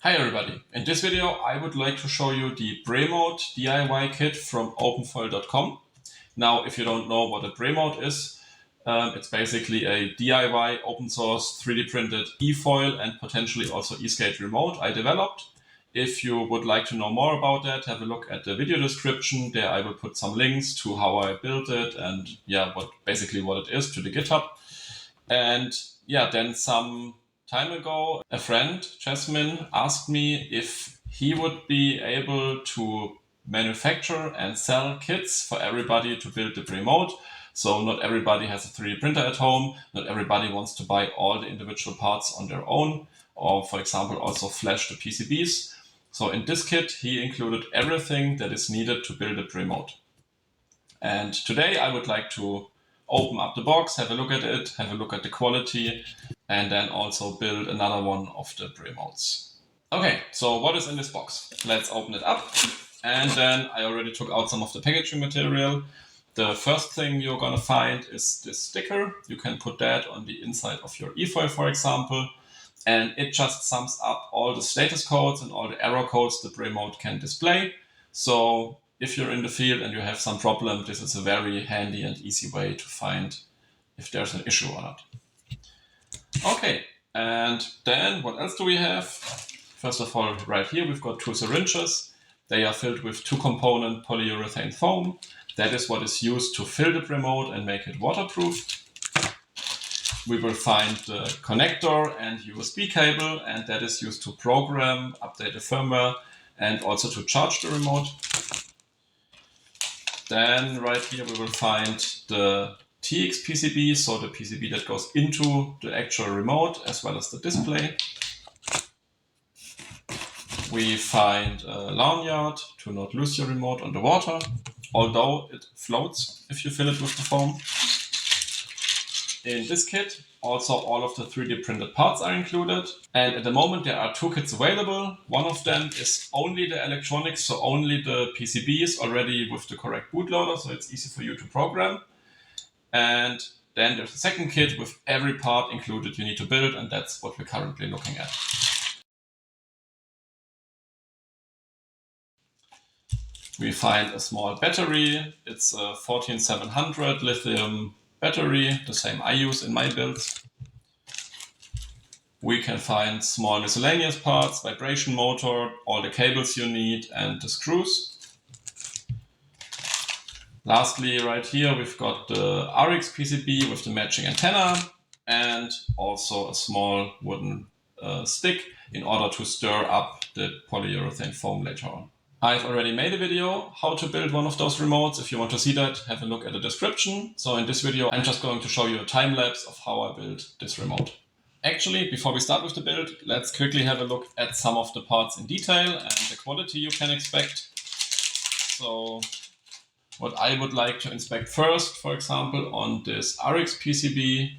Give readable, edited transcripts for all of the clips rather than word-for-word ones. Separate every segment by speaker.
Speaker 1: Hi everybody, in this video I would like to show you the BREmote DIY kit from openfoil.com. Now if you don't know what a BREmote is, it's basically a DIY open source 3D printed e-foil and potentially also e-skate remote I developed. If you would like to know more about that, have a look at the video description. There I will put some links to how I built it and what it is to the GitHub. And then some time ago, a friend, Jasmine, asked me if he would be able to manufacture and sell kits for everybody to build the BREmote. So not everybody has a 3D printer at home, not everybody wants to buy all the individual parts on their own, or for example also flash the PCBs. So in this kit he included everything that is needed to build a BREmote. And today I would like to open up the box, have a look at it, have a look at the quality, and then also build another one of the BREmotes. Okay, so what is in this box? Let's open it up. And then I already took out some of the packaging material. The first thing you're gonna find is this sticker. You can put that on the inside of your e-foil, for example. And it just sums up all the status codes and all the error codes the BREmote can display. So if you're in the field and you have some problem, this is a very handy and easy way to find if there's an issue or not. Okay, and then what else do we have? First of all, right here we've got two syringes. They are filled with two-component polyurethane foam. That is what is used to fill the BREmote and make it waterproof. We will find the connector and USB cable, and that is used to program, update the firmware, and also to charge the remote. Then right here we will find the TX PCB, so the PCB that goes into the actual remote as well as the display. We find a lanyard to not lose your remote on the water, although it floats if you fill it with the foam. In this kit, also all of the 3D printed parts are included. And at the moment there are two kits available. One of them is only the electronics, so only the PCBs already with the correct bootloader, so it's easy for you to program. And then there's a second kit with every part included you need to build, and that's what we're currently looking at. We find a small battery. It's a 14700 lithium battery, the same I use in my builds. We can find small miscellaneous parts, vibration motor, all the cables you need, and the screws. Lastly, right here, we've got the RX PCB with the matching antenna and also a small wooden stick in order to stir up the polyurethane foam later on. I've already made a video how to build one of those remotes. If you want to see that, have a look at the description. So in this video, I'm just going to show you a time lapse of how I built this remote. Actually, before we start with the build, let's quickly have a look at some of the parts in detail and the quality you can expect. So what I would like to inspect first, for example, on this RX PCB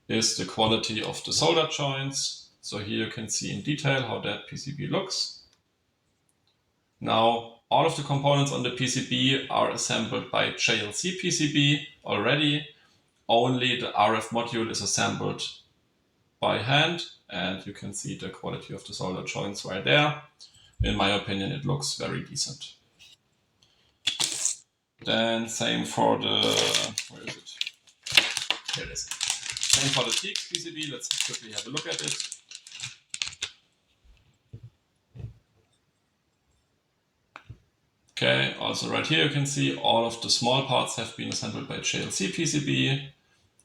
Speaker 1: is the quality of the solder joints. So here you can see in detail how that PCB looks. Now, all of the components on the PCB are assembled by JLC PCB already. Only the RF module is assembled by hand, and you can see the quality of the solder joints right there. In my opinion, it looks very decent. Then same for the, where is it? Here it is. Same for the TX PCB. Let's quickly have a look at it. Okay, also right here you can see all of the small parts have been assembled by JLC PCB,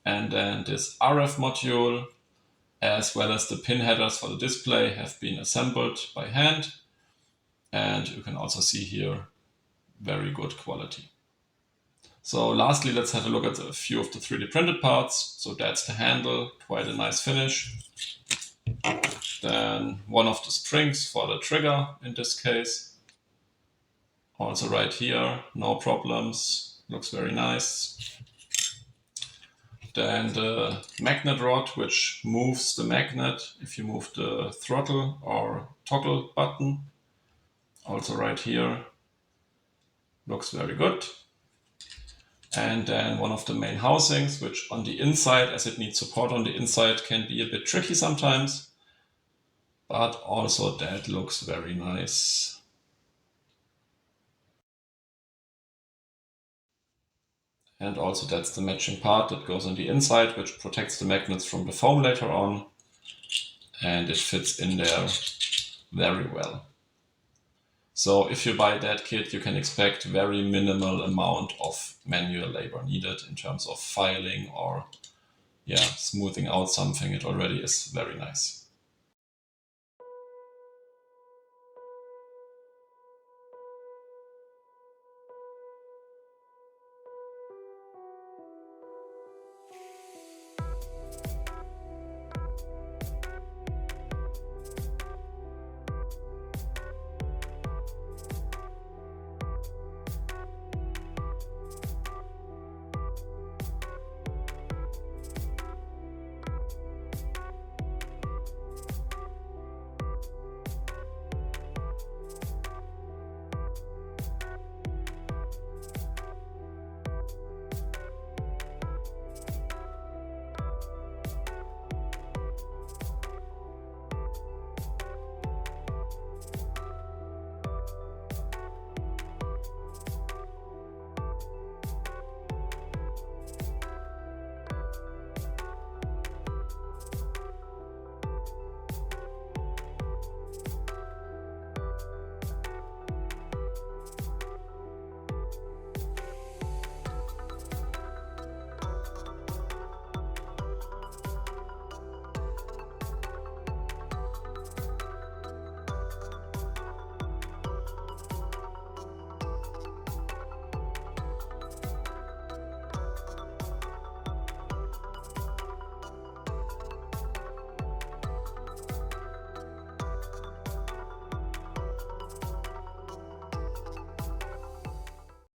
Speaker 1: and then this RF module as well as the pin headers for the display have been assembled by hand, and you can also see here very good quality. So lastly, let's have a look at a few of the 3D printed parts. So that's the handle, quite a nice finish. Then one of the springs for the trigger in this case. Also right here, no problems, looks very nice. Then the magnet rod, which moves the magnet if you move the throttle or toggle button. Also right here, looks very good. And then one of the main housings, which on the inside, as it needs support on the inside, can be a bit tricky sometimes. but also that looks very nice. And also that's the matching part that goes on the inside, which protects the magnets from the foam later on. And it fits in there very well. So if you buy that kit, you can expect very minimal amount of manual labor needed in terms of filing or smoothing out something. It already is very nice.